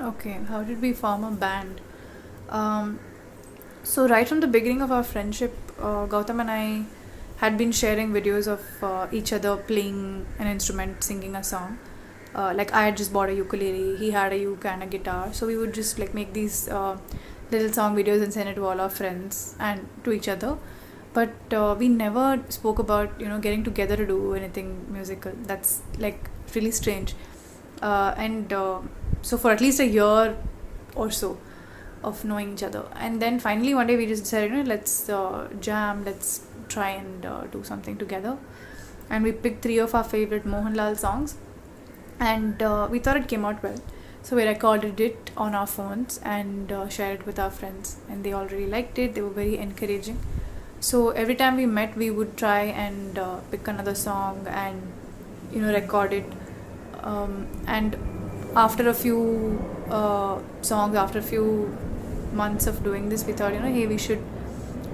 Okay, how did we form a band? Um, so right from the beginning of our friendship, Gautam and I had been sharing videos of each other playing an instrument, singing a song. Like I had just bought a ukulele, he had a uke and a guitar, so we would just like make these little song videos and send it to all our friends and to each other. But we never spoke about getting together to do anything musical. That's like really strange. And So for at least a year or so of knowing each other, and then finally one day we just decided, let's jam, let's try and do something together. And we picked three of our favorite Mohanlal songs, and we thought it came out well. So we recorded it on our phones and shared it with our friends, and they all really liked it. They were very encouraging. So every time we met, we would try and pick another song and record it. And after a few songs, after a few months of doing this, we thought, hey, we should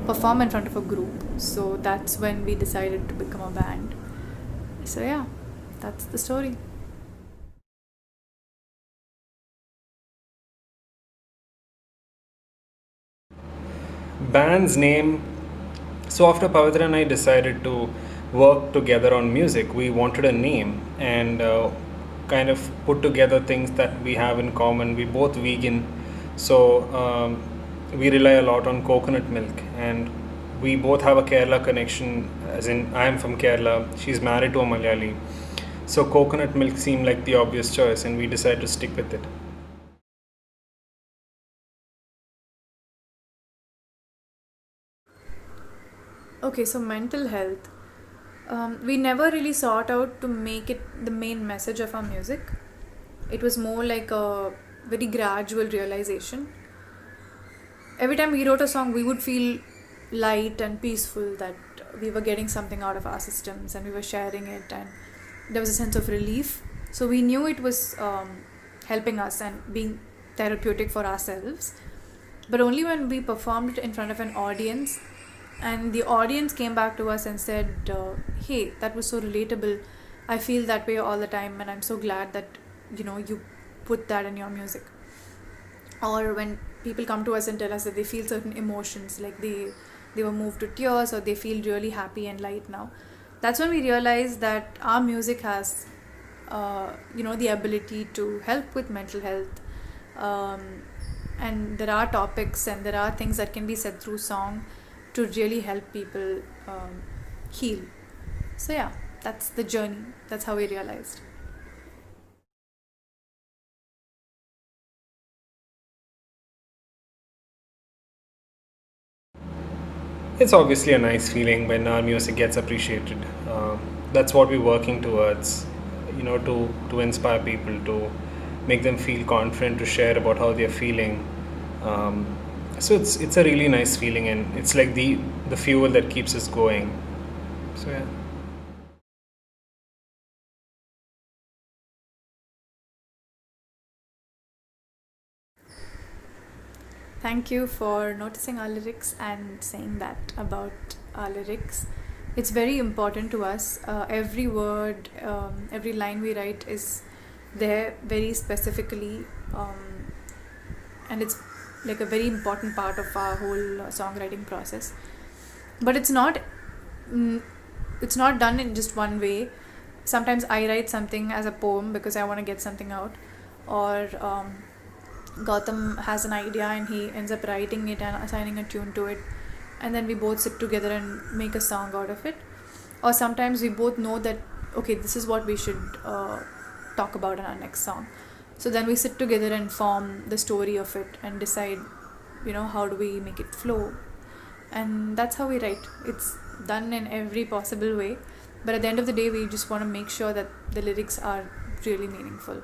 perform in front of a group. So that's when we decided to become a band. So yeah, that's the story. Band's name. So after Pavitra and I decided to work together on music, we wanted a name and kind of put together things that we have in common. We both vegan, so we rely a lot on coconut milk, and we both have a Kerala connection. As in, I am from Kerala. She's married to a Malayali, so coconut milk seemed like the obvious choice, and we decided to stick with it. Okay, so mental health. We never really sought out to make it the main message of our music. It was more like a very gradual realization. Every time we wrote a song, we would feel light and peaceful, that we were getting something out of our systems and we were sharing it, and there was a sense of relief. So we knew it was helping us and being therapeutic for ourselves. But only when we performed it in front of an audience, and the audience came back to us and said, hey, that was so relatable. I feel that way all the time, and I'm so glad that you put that in your music. Or when people come to us and tell us that they feel certain emotions, like they were moved to tears, or they feel really happy and light now, that's when we realize that our music has the ability to help with mental health. um, and there are topics and there are things that can be said through song to really help people heal. So yeah, that's the journey. That's how we realized. It's obviously a nice feeling when our music gets appreciated. That's what we're working towards, to inspire people, to make them feel confident to share about how they're feeling. Um, so it's a really nice feeling, and it's like the fuel that keeps us going. So yeah. Thank you for noticing our lyrics and saying that about our lyrics. It's very important to us. Every word, every line we write is there very specifically, and it's like a very important part of our whole songwriting process. But mm, it's not done in just one way. Sometimes I write something as a poem because I want to get something out, or Gautam has an idea and he ends up writing it and assigning a tune to it, and then we both sit together and make a song out of it. Or sometimes we both know that, okay, this is what we should talk about in our next song. So then we sit together and form the story of it and decide, how do we make it flow. And that's how we write. It's done in every possible way, but at the end of the day, we just want to make sure that the lyrics are really meaningful.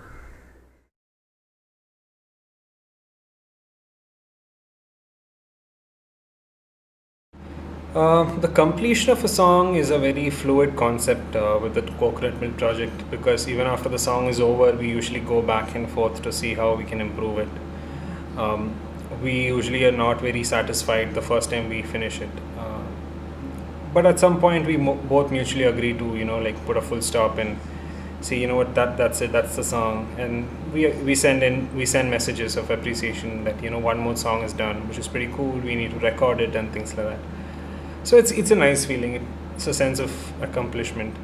The completion of a song is a very fluid concept with the Coconut Milk project, because even after the song is over, we usually go back and forth to see how we can improve it. Um, we usually are not very satisfied the first time we finish it. But at some point, we both mutually agree to, like put a full stop and see, you know what, that's it, that's the song, and we send messages of appreciation that, you know, one more song is done, which is pretty cool. We need to record it and things like that. So it's a nice feeling. It's a sense of accomplishment.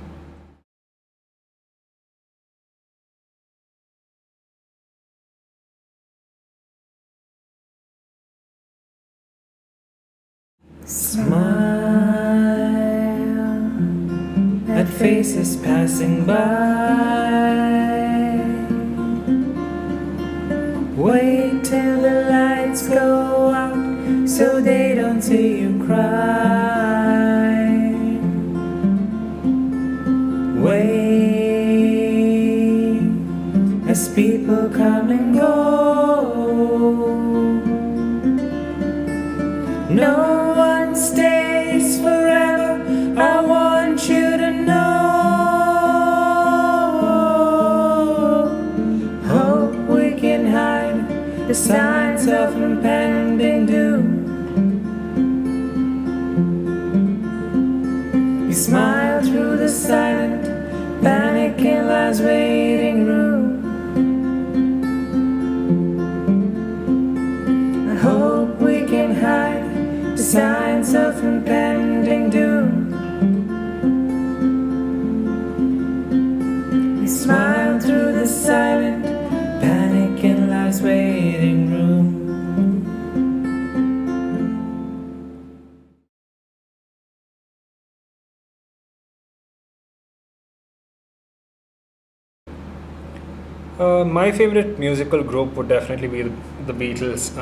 Smile at faces passing by. Wait till the lights go out so they don't see you cry. Wait as people come and go. No one stays forever, I want you to know. Hope we can hide the signs of impending doom. We smile through the silent panic in life's waiting room. I hope we can hide the signs of impending doom. We smile through the silent panic in life's waiting room. My favorite musical group would definitely be the Beatles.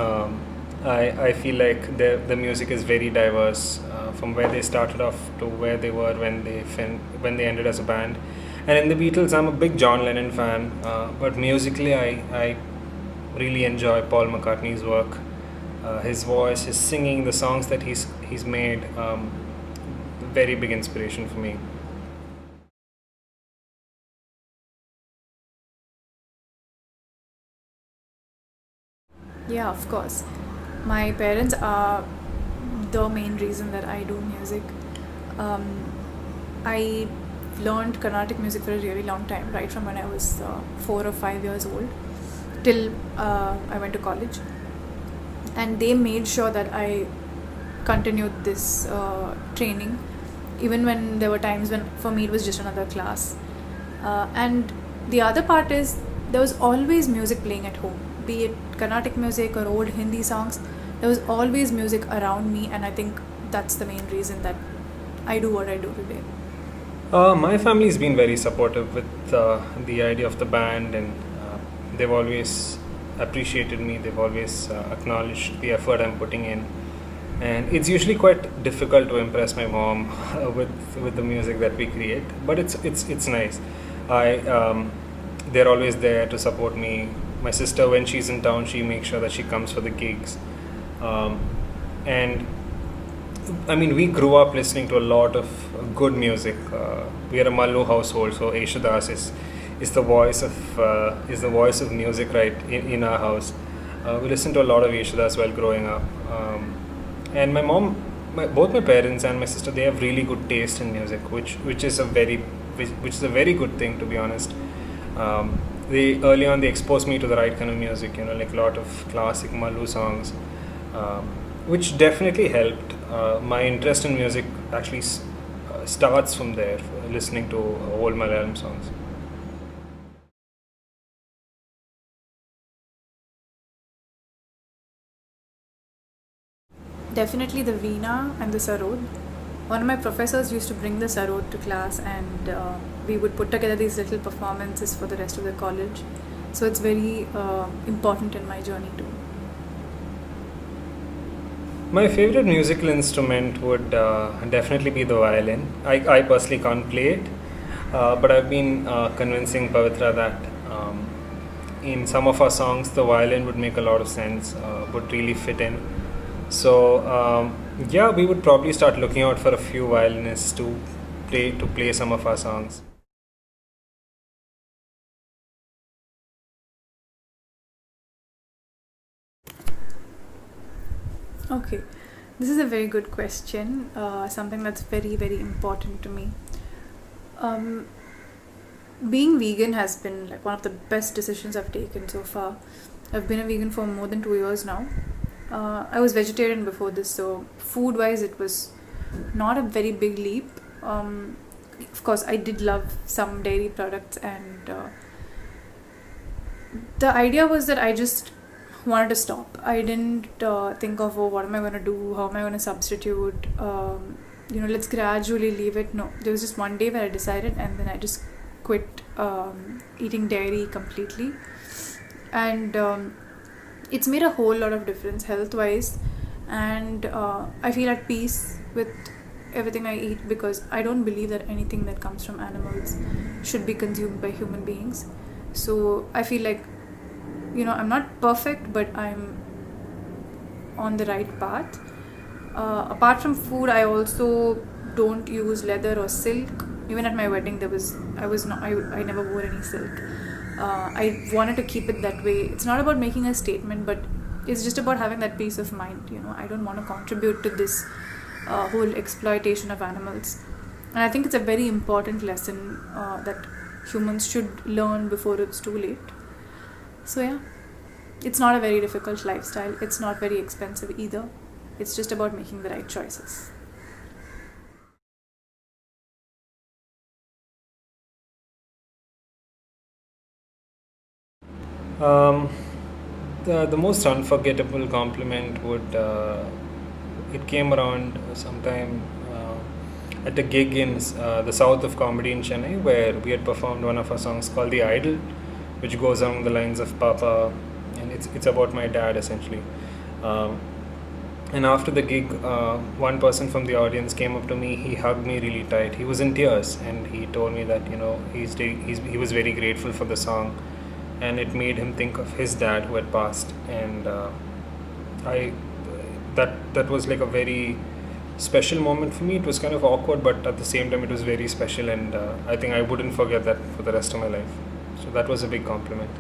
I feel like the music is very diverse, from where they started off to where they were when they ended as a band. And in the Beatles, I'm a big John Lennon fan, but musically, I really enjoy Paul McCartney's work. His voice, his singing, the songs that he's made, very big inspiration for me. Yeah, of course. My parents are the main reason that I do music. Um, I learned Carnatic music for a really long time, right from when I was 4 or 5 years old till I went to college. And they made sure that I continued this training, even when there were times when for me it was just another class. And the other part is there was always music playing at home, be it Carnatic music or old Hindi songs. There was always music around me, and I think that's the main reason that I do what I do today. My family's been very supportive with the idea of the band, and they've always appreciated me. They've always acknowledged the effort I'm putting in, and it's usually quite difficult to impress my mom with the music that we create. But it's nice. I They're always there to support me. My sister, when she's in town, she makes sure that she comes for the gigs, and I mean, we grew up listening to a lot of good music. We are a Mallu household, so Eshadas is the voice of music, right, in our house. We listened to a lot of Eshadas while growing up, and both my parents and my sister, they have really good taste in music, which is a very good thing, to be honest. They early on they exposed me to the right kind of music, you know, like a lot of classic Mallu songs, which definitely helped. My interest in music actually starts from there, listening to old Malayalam songs. Definitely the Veena and the Sarod. One of my professors used to bring the Sarod to class, and we would put together these little performances for the rest of the college. So it's very important in my journey too. My favorite musical instrument would definitely be the violin. I personally can't play it, but I've been convincing Pavitra that in some of our songs the violin would make a lot of sense, would really fit in. So yeah, we would probably start looking out for a few violinists to play some of our songs. Okay, this is a very good question. Something that's very, very important to me. Um, being vegan has been like one of the best decisions I've taken so far. I've been a vegan for more than 2 years now. I was vegetarian before this, so food wise, it was not a very big leap. Of course, I did love some dairy products, and the idea was that I just wanted to stop. I didn't think of, oh, what am I going to do? How am I going to substitute? Let's gradually leave it. No, there was just one day where I decided, and then I just quit eating dairy completely. And it's made a whole lot of difference health wise, and I feel at peace with everything I eat, because I don't believe that anything that comes from animals should be consumed by human beings. So I feel like, I'm not perfect, but I'm on the right path. Apart from food, I also don't use leather or silk. Even at my wedding, I never wore any silk. I wanted to keep it that way. It's not about making a statement, but it's just about having that peace of mind. I don't want to contribute to this whole exploitation of animals. And I think it's a very important lesson that humans should learn before it's too late. So yeah, it's not a very difficult lifestyle. It's not very expensive either. It's just about making the right choices. Um, the most unforgettable compliment would it came around sometime at a gig in the south of comedy in Chennai, where we had performed one of our songs called The Idol, which goes along the lines of Papa, and it's about my dad essentially. Um, and after the gig, one person from the audience came up to me. He hugged me really tight. He was in tears, and he told me that he was very grateful for the song, and it made him think of his dad who had passed. And I that was like a very special moment for me. It was kind of awkward, but at the same time, it was very special, and I think I wouldn't forget that for the rest of my life. So that was a big compliment.